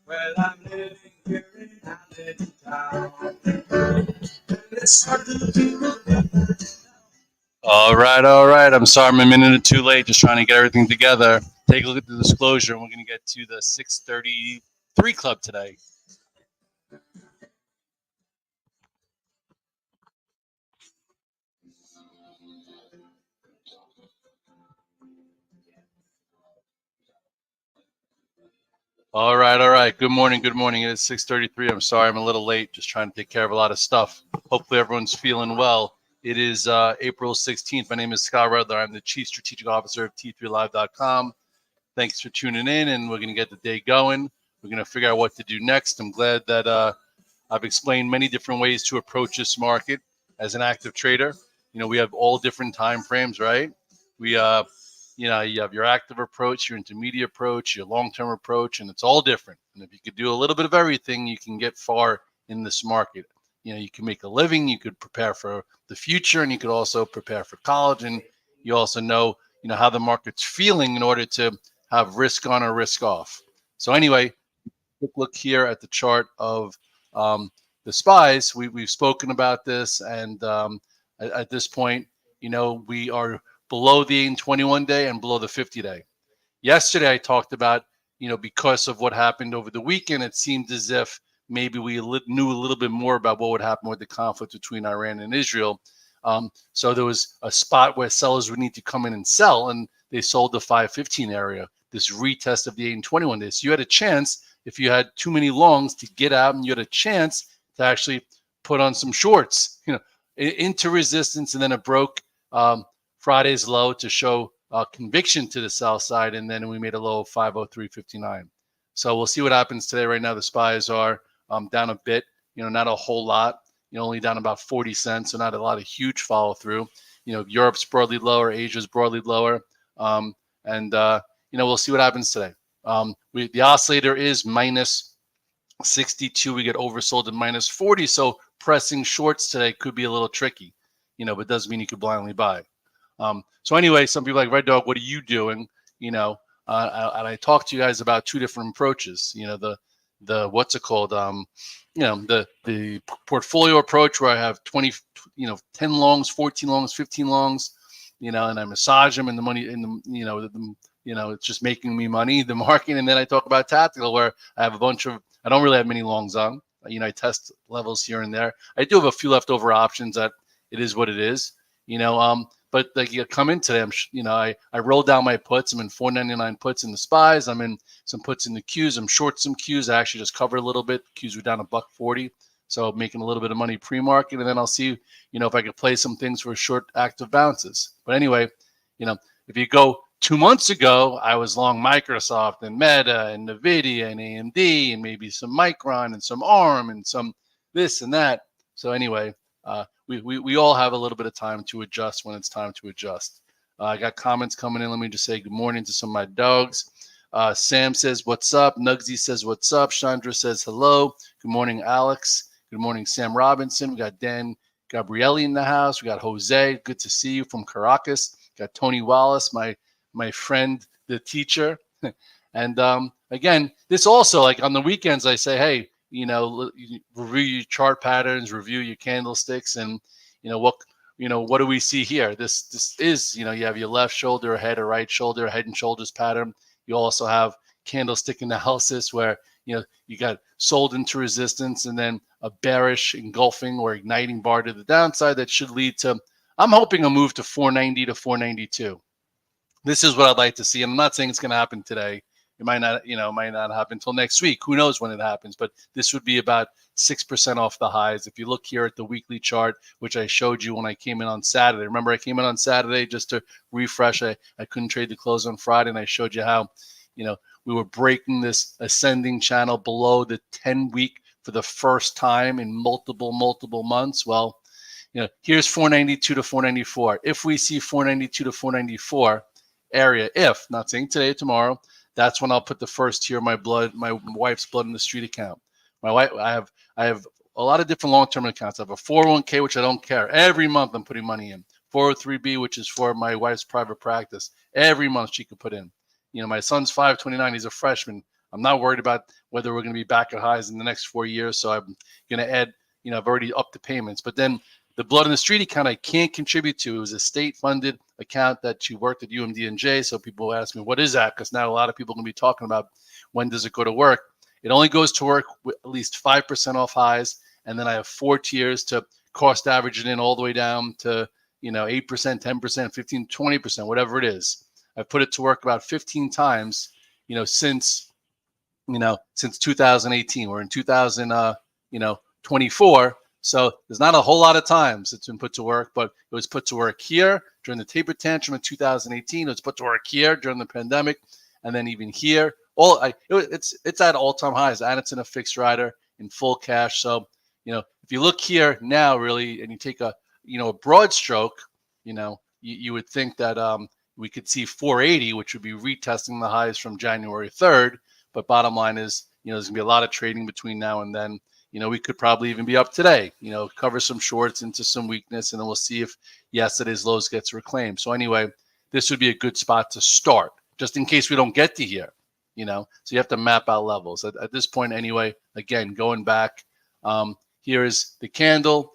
Well, I'm living here in a little town. And it's starting to All right, all right. I'm sorry I'm a minute or two late, just trying to get everything together. Take a look at the disclosure, and we're going to get to the 6:33 club today. All right, all right. Good morning, good morning. It is 6:33. I'm sorry I'm a little late, just trying to take care of a lot of stuff. Hopefully everyone's feeling well. It is April 16th. My name is Scott Redler. I'm the Chief Strategic Officer of T3Live.com. Thanks for tuning in, and we're going to get the day going. We're going to figure out what to do next. I'm glad that I've explained many different ways to approach this market as an active trader. You know, we have all different time frames, right? We you have your active approach, your intermediate approach, your long-term approach, and it's all different. And if you could do a little bit of everything, you can get far in this market. You know, you can make a living, you could prepare for the future, and you could also prepare for college, and you also know, how the market's feeling in order to have risk on or risk off. So anyway, quick look here at the chart of the spies. We've spoken about this, and at this point, we are below the 21 day and below the 50 day. Yesterday, I talked about, because of what happened over the weekend, it seemed as if maybe we knew a little bit more about what would happen with the conflict between Iran and Israel. So there was a spot where sellers would need to come in and sell, and they sold the 515 area, this retest of the 8 and 21 days. So you had a chance, if you had too many longs, to get out, and you had a chance to actually put on some shorts, into resistance, and then it broke Friday's low to show conviction to the sell side, and then we made a low of 503.59. So we'll see what happens today. Right now, the spies are down a bit, not a whole lot, only down about 40 cents, so not a lot of huge follow through. Europe's broadly lower, Asia's broadly lower, and we'll see what happens today. The oscillator is minus 62. We get oversold at minus 40, so pressing shorts today could be a little tricky, but it doesn't mean you could blindly buy. So anyway, some people are like, Red Dog, what are you doing? And I talked to you guys about two different approaches. The what's it called? The portfolio approach, where I have 20, 10 longs, 14 longs, 15 longs, and I massage them, and the money, and it's just making me money, the market. And then I talk about tactical, where I have a bunch of, I don't really have many longs on. I test levels here and there. I do have a few leftover options. That it is what it is. But like you come in today, I roll down my puts. I'm in 4.99 puts in the spies. I'm in some puts in the Qs. I'm short some Qs. I actually just covered a little bit. Qs were down $1.40, so making a little bit of money pre-market, and then I'll see, if I could play some things for short active bounces. But anyway, if you go 2 months ago, I was long Microsoft and Meta and Nvidia and AMD and maybe some Micron and some ARM and some this and that. So anyway, we all have a little bit of time to adjust when it's time to adjust. I got comments coming in. Let me just say good morning to some of my dogs. Sam says, what's up? Nugsy says, what's up? Chandra says, hello. Good morning, Alex. Good morning, Sam Robinson. We got Dan Gabrielli in the house. We got Jose. Good to see you from Caracas. Got Tony Wallace, my friend, the teacher. And again, this also, like on the weekends, I say, hey, review your chart patterns, review your candlesticks, and what do we see here? This is, you have your left shoulder, a head, a right shoulder, a head and shoulders pattern. You also have candlestick analysis, where you got sold into resistance, and then a bearish engulfing or igniting bar to the downside that should lead to, I'm hoping, a move to 490 to 492. This is what I'd like to see. And I'm not saying it's going to happen today. It might not happen until next week. Who knows when it happens? But this would be about 6% off the highs. If you look here at the weekly chart, which I showed you when I came in on Saturday. Remember, I came in on Saturday just to refresh. I couldn't trade the close on Friday, and I showed you how, we were breaking this ascending channel below the 10-week for the first time in multiple months. Well, here's 492 to 494. If we see 492 to 494 area, if not saying today or tomorrow, that's when I'll put the first tier of my wife's blood in the street account. My wife, I have a lot of different long-term accounts. I have a 401k, which I don't care. Every month I'm putting money in. 403b, which is for my wife's private practice. Every month she could put in. My son's 529. He's a freshman. I'm not worried about whether we're going to be back at highs in the next 4 years. So I'm going to add, I've already upped the payments. But then the blood in the street account I can't contribute to. It was a state-funded account that she worked at UMD&J. So people ask me, what is that? Because now a lot of people are going to be talking about when does it go to work. It only goes to work with at least 5% off highs. And then I have 4 tiers to cost average it in all the way down to 8%, 10%, 15, 20%, whatever it is. I've put it to work about 15 times, since 2018. We're in 2024. So there's not a whole lot of times it's been put to work, but it was put to work here during the taper tantrum in 2018. It was put to work here during the pandemic, and then even here. It's at all-time highs, and it's in a fixed rider in full cash. So, if you look here now, really, and you take a broad stroke, you would think that we could see 480, which would be retesting the highs from January 3rd. But bottom line is, there's gonna be a lot of trading between now and then. We could probably even be up today, cover some shorts into some weakness, and then we'll see if yesterday's lows gets reclaimed. So anyway, this would be a good spot to start, just in case we don't get to here, So you have to map out levels. At this point anyway, again, going back, here is the candle.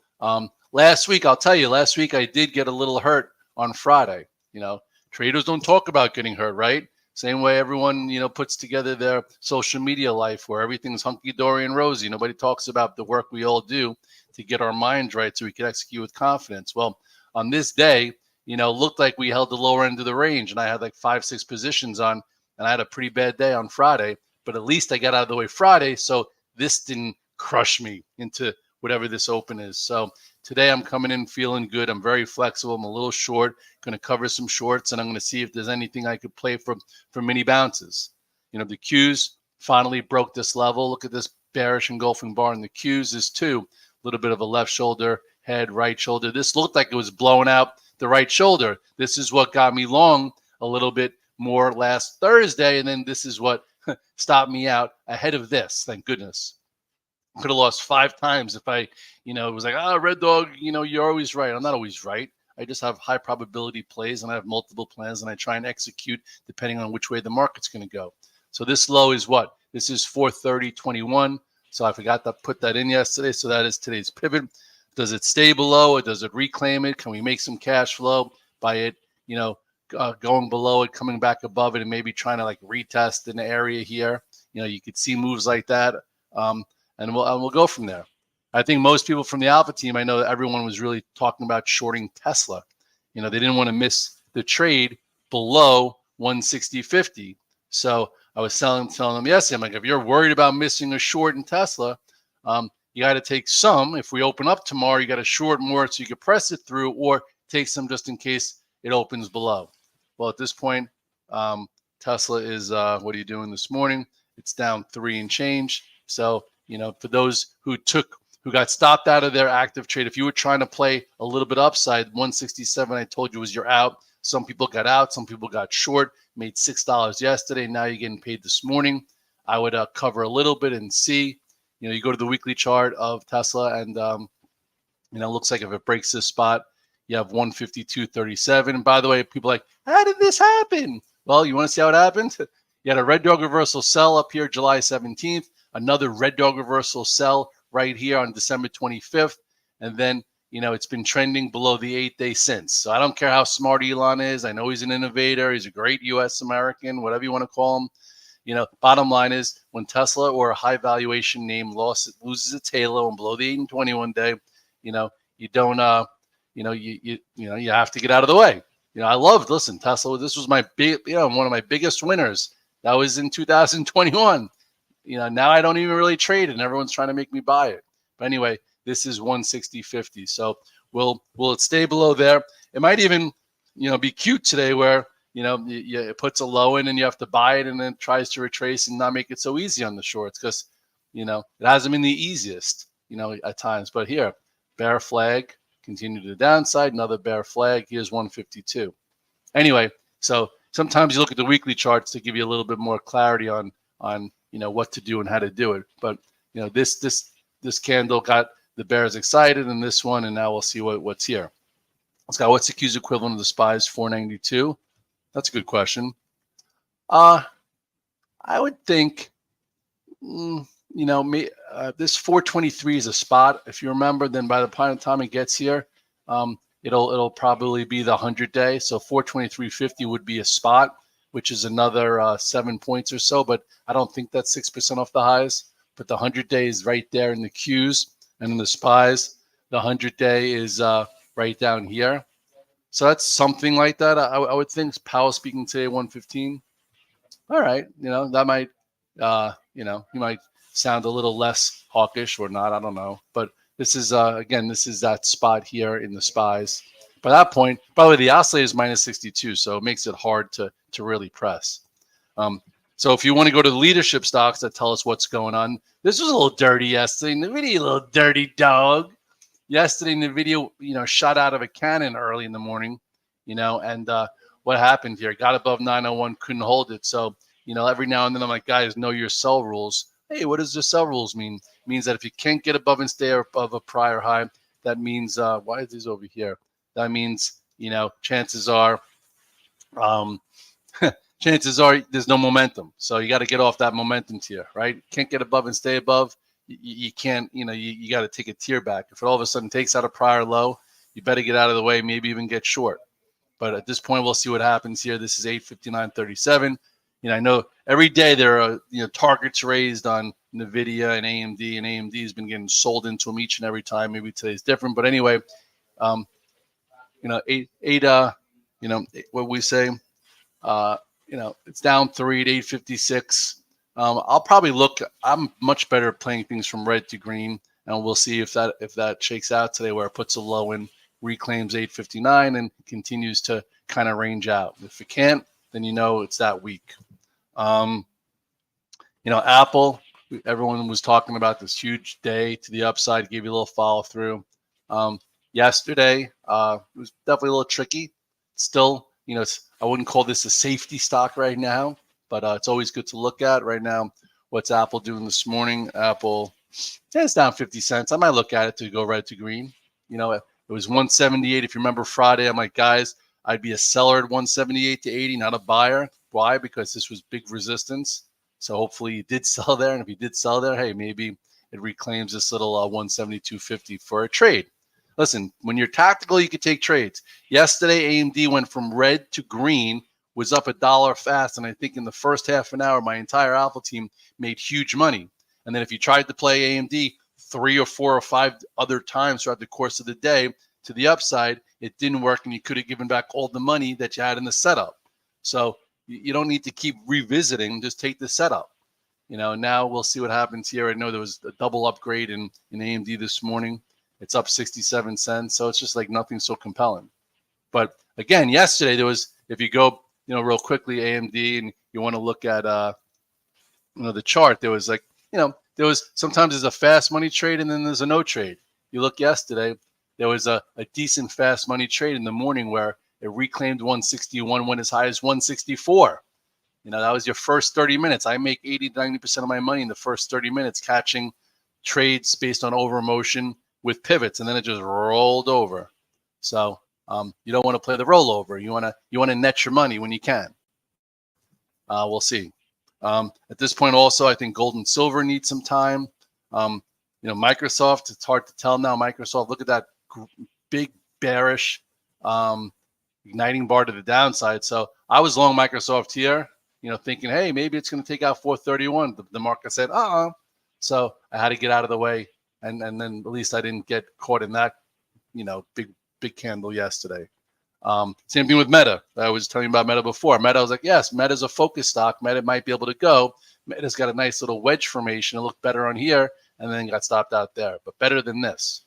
Last week I did get a little hurt on Friday. Traders don't talk about getting hurt, right? Same way everyone, puts together their social media life where everything's hunky-dory and rosy. Nobody talks about the work we all do to get our minds right so we can execute with confidence. Well, on this day, looked like we held the lower end of the range, and I had like 5-6 positions on, and I had a pretty bad day on Friday, but at least I got out of the way Friday, so this didn't crush me into whatever this open is. So today I'm coming in feeling good. I'm very flexible. I'm a little short, going to cover some shorts, and I'm going to see if there's anything I could play for mini bounces. The Qs finally broke this level. Look at this bearish engulfing bar in the Qs is too. A little bit of a left shoulder, head, right shoulder. This looked like it was blowing out the right shoulder. This is what got me long a little bit more last Thursday, and then this is what stopped me out ahead of this. Thank goodness. Could have lost 5 times if I, it was like, Red Dog, you're always right. I'm not always right. I just have high probability plays, and I have multiple plans, and I try and execute depending on which way the market's going to go. So this low is what? This is 430.21. So I forgot to put that in yesterday. So that is today's pivot. Does it stay below it? Does it reclaim it? Can we make some cash flow by it, going below it, coming back above it, and maybe trying to like retest an area here? You could see moves like that. And we'll go from there. I think most people from the Alpha team, I know that everyone was really talking about shorting Tesla. They didn't want to miss the trade below 160.50. So I was telling them yesterday, I'm like, if you're worried about missing a short in Tesla, you got to take some. If we open up tomorrow, you got to short more so you can press it through, or take some just in case it opens below. Well, at this point, Tesla is, what are you doing this morning? It's down 3 and change. So, for those who got stopped out of their active trade, if you were trying to play a little bit upside, 167, I told you was your out. Some people got out, some people got short, made $6 yesterday. Now you're getting paid this morning. I would cover a little bit and see. You go to the weekly chart of Tesla, and it looks like if it breaks this spot, you have 152.37. And by the way, people are like, how did this happen? Well, you want to see how it happened? You had a red dog reversal sell up here July 17th, another red dog reversal sell right here on December 25th. And then, it's been trending below the 8-day since. So I don't care how smart Elon is. I know he's an innovator. He's a great U.S. American, whatever you want to call him. Bottom line is when Tesla or a high valuation name loses its halo and below the 8 and 21 day, you don't, you have to get out of the way. I loved, listen, Tesla, this was my big, one of my biggest winners. That was in 2021. Now I don't even really trade, and everyone's trying to make me buy it. But anyway, this is 160.50. So will it stay below there? It might even, be cute today where, it puts a low in and you have to buy it, and then tries to retrace and not make it so easy on the shorts because, it hasn't been the easiest, at times. But here, bear flag, continue to the downside, another bear flag. Here's 152. Anyway, so sometimes you look at the weekly charts to give you a little bit more clarity on what to do and how to do it. But this candle got the bears excited in this one, and now we'll see what's here. Scott, what's the Q's equivalent of the SPY's 492? That's a good question. I would think This 423 is a spot. If you remember, then by the time it gets here, it'll probably be the 100-day. So 423.50 would be a spot, which is another 7 points or so. But I don't think that's 6% off the highs. But the 100-day is right there in the Qs and in the SPYs. The 100-day is right down here. So that's something like that. I would think. Powell speaking today, 115. All right, that might, he might sound a little less hawkish or not. I don't know, but this is again, this is that spot here in the SPYs. By that point, by the way, the oscillator is minus 62, so it makes it hard to really press. So if you want to go to the leadership stocks that tell us what's going on, this was a little dirty yesterday. Nvidia, a little dirty dog. Yesterday, Nvidia, shot out of a cannon early in the morning, and what happened here? Got above 901, couldn't hold it. So, every now and then I'm like, guys, know your sell rules. Hey, what does the sell rules mean? It means that if you can't get above and stay above a prior high, that means, why is this over here? That means, chances are there's no momentum. So you got to get off that momentum tier, right? Can't get above and stay above. You can't, you got to take a tier back. If it all of a sudden takes out a prior low, you better get out of the way, maybe even get short. But at this point, we'll see what happens here. This is 859.37. I know every day there are targets raised on Nvidia and AMD has been getting sold into them each and every time. Maybe today's different, but anyway, what we say, it's down 3 at 856. I'll probably look. I'm much better at playing things from red to green, and we'll see if that shakes out today, where it puts a low in, reclaims 859, and continues to kind of range out. If it can't, then it's that weak. Apple. Everyone was talking about this huge day to the upside. Gave you a little follow through. Yesterday, it was definitely a little tricky. Still, I wouldn't call this a safety stock right now, but it's always good to look at. Right now, what's Apple doing this morning? Apple, it's down 50 cents. I might look at it to go red to green. It was 178. If you remember Friday, I'm like, guys, I'd be a seller at 178 to 80, not a buyer. Why? Because this was big resistance. So hopefully you did sell there. And if you did sell there, hey, maybe it reclaims this little 172.50 for a trade. Listen, when you're tactical, you can take trades. Yesterday, AMD went from red to green, was up $1 fast. And I think in the first half an hour, my entire Alpha team made huge money. And then if you tried to play AMD 3 or 4 or 5 other times throughout the course of the day to the upside, it didn't work, and you could have given back all the money that you had in the setup. So you don't need to keep revisiting. Just take the setup. Now we'll see what happens here. I know there was a double upgrade in AMD this morning. It's up 67 cents. So it's just like nothing so compelling. But again, yesterday there was, if you go, real quickly, AMD, and you want to look at, the chart, there was there was sometimes there's a fast money trade and then there's a no trade. You look yesterday, there was a decent fast money trade in the morning where it reclaimed 161, went as high as 164. That was your first 30 minutes. I make 80 to 90% of my money in the first 30 minutes catching trades based on over motion with pivots, and then it just rolled over. So you don't want to play the rollover. You want to net your money when you can. We'll see. At this point, also, I think gold and silver need some time. Microsoft, it's hard to tell now. Microsoft, look at that big bearish igniting bar to the downside. So I was long Microsoft here, thinking, hey, maybe it's going to take out 431. The market said, So I had to get out of the way, and then at least I didn't get caught in that, big candle yesterday. Same thing with Meta. I was telling you about Meta before. Meta, I was like, yes, Meta's a focus stock. Meta might be able to go. Meta's got a nice little wedge formation. It looked better on here and then got stopped out there, but better than this.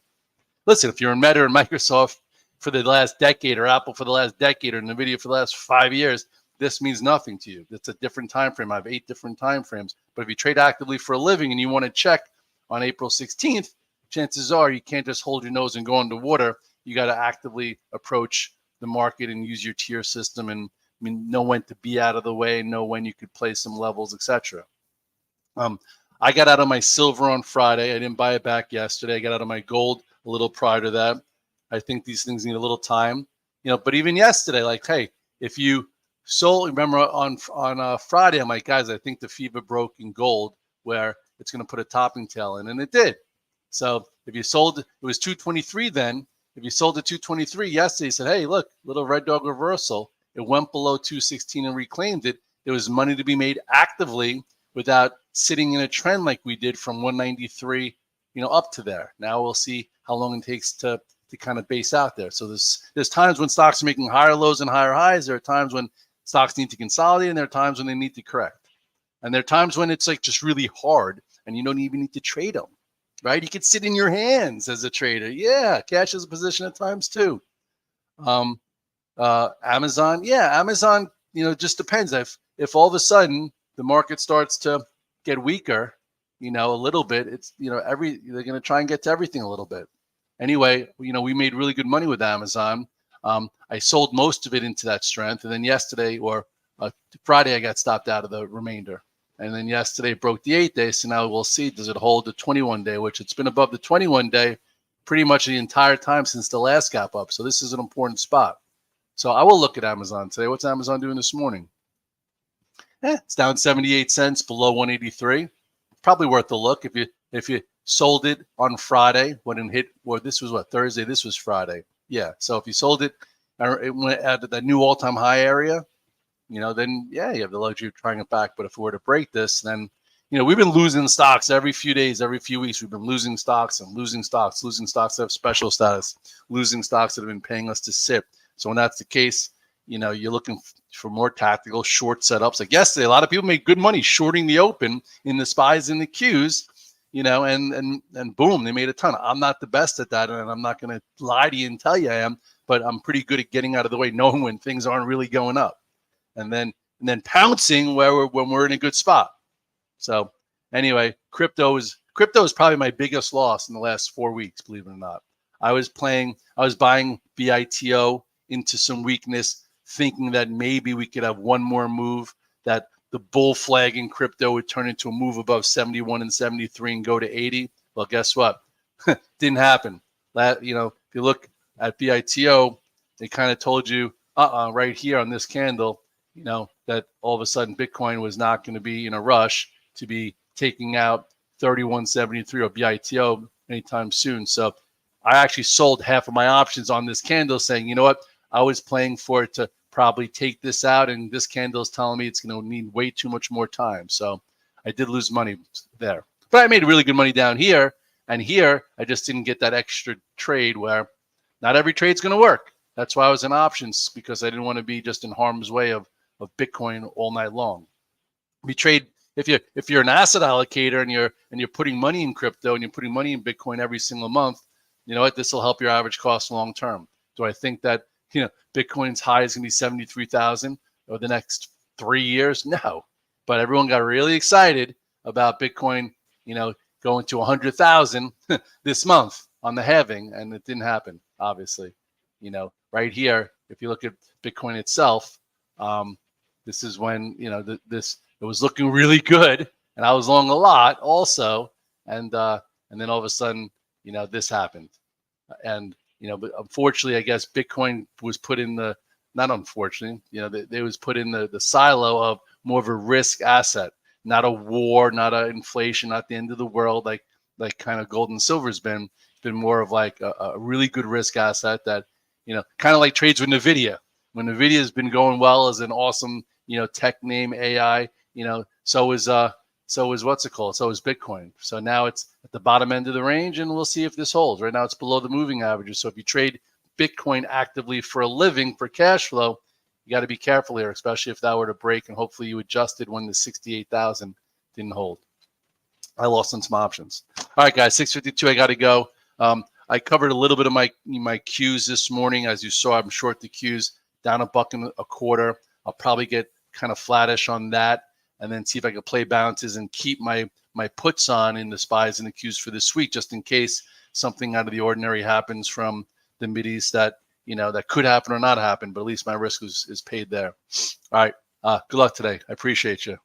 Listen, if you're in Meta or Microsoft for the last decade, or Apple for the last decade, or Nvidia for the last 5 years, this means nothing to you. It's a different time frame. I have 8 different time frames. But if you trade actively for a living and you want to check on April 16th, chances are you can't just hold your nose and go underwater. You got to actively approach the market and use your tier system, and know when to be out of the way, know when you could play some levels, etc. I got out of my silver on Friday. I didn't buy it back yesterday. I got out of my gold a little prior to that. I think these things need a little time, but even yesterday, like, hey, if you sold, remember on Friday, I'm like, guys, I think the fever broke in gold, where it's going to put a topping tail in, and it did. So if you sold, it was 223 then. If you sold at 223 yesterday, you said, hey, look, little red dog reversal. It went below 216 and reclaimed it. There was money to be made actively without sitting in a trend like we did from 193, up to there. Now we'll see how long it takes to kind of base out there. So there's times when stocks are making higher lows and higher highs. There are times when stocks need to consolidate, and there are times when they need to correct. And there are times when it's like just really hard and you don't even need to trade them, right? You could sit in your hands as a trader. Yeah, cash is a position at times too. Amazon, Amazon, just depends. If all of a sudden the market starts to get weaker, a little bit, it's, they're going to try and get to everything a little bit. Anyway, we made really good money with Amazon. I sold most of it into that strength. And then yesterday or Friday, I got stopped out of the remainder. And then yesterday it broke the 8-day. So now we'll see, does it hold the 21-day, which it's been above the 21-day pretty much the entire time since the last gap up. So this is an important spot. So I will look at Amazon today. What's Amazon doing this morning? It's down 78 cents below 183. Probably worth a look if you sold it on Friday when it hit. Well, this was what, Thursday? This was Friday. Yeah. So if you sold it, it went at that new all-time high area. Then you have the luxury of trying it back. But if we were to break this, then we've been losing stocks every few days, every few weeks. We've been losing stocks and losing stocks that have special status, losing stocks that have been paying us to sit. So when that's the case, you're looking for more tactical short setups. Like yesterday, a lot of people made good money shorting the open in the SPYs and the Qs, and boom, they made a ton. I'm not the best at that, and I'm not going to lie to you and tell you I am, but I'm pretty good at getting out of the way, knowing when things aren't really going up, and then pouncing when we're in a good spot. So anyway, crypto is probably my biggest loss in the last 4 weeks, believe it or not. I was buying BITO into some weakness, thinking that maybe we could have one more move, that the bull flag in crypto would turn into a move above 71 and 73 and go to 80. Well, guess what? Didn't happen. If you look at BITO, they kind of told you right here on this candle, that all of a sudden Bitcoin was not going to be in a rush to be taking out 3173 or BITO anytime soon. So I actually sold half of my options on this candle, saying, you know what, I was playing for it to probably take this out, and this candle is telling me it's going to need way too much more time. So I did lose money there. But I made really good money down here, and here I just didn't get that extra trade where not every trade's going to work. That's why I was in options, because I didn't want to be just in harm's way of Bitcoin all night long. We trade, if you're an asset allocator and you're putting money in crypto and you're putting money in Bitcoin every single month, you know what, this will help your average cost long term. Do I think that Bitcoin's high is going to be 73,000 over the next 3 years? No. But everyone got really excited about Bitcoin, going to 100,000 this month on the halving, and it didn't happen, obviously. Right here, if you look at Bitcoin itself, this is when, it was looking really good, and I was long a lot also, and then all of a sudden, this happened. And but unfortunately, I guess Bitcoin was put in the, not unfortunately, they was put in the silo of more of a risk asset, not a war, not a inflation, not the end of the world, like kind of gold and silver's been more of like a really good risk asset that, kind of like trades with Nvidia. When Nvidia has been going well as an awesome, tech name, AI, so is what's it called? So is Bitcoin. So now it's at the bottom end of the range, and we'll see if this holds. Right now it's below the moving averages. So if you trade Bitcoin actively for a living, for cash flow, you got to be careful here, especially if that were to break, and hopefully you adjusted when the 68,000 didn't hold. I lost on some options. All right, guys, 6:52, I got to go. I covered a little bit of my Qs this morning. As you saw, I'm short the Qs, down $1.25. I'll probably get kind of flattish on that, and then see if I can play bounces and keep my puts on in the SPYs and the Qs for this week, just in case something out of the ordinary happens from the Mideast that, that could happen or not happen, but at least my risk is paid there. All right. Good luck today. I appreciate you.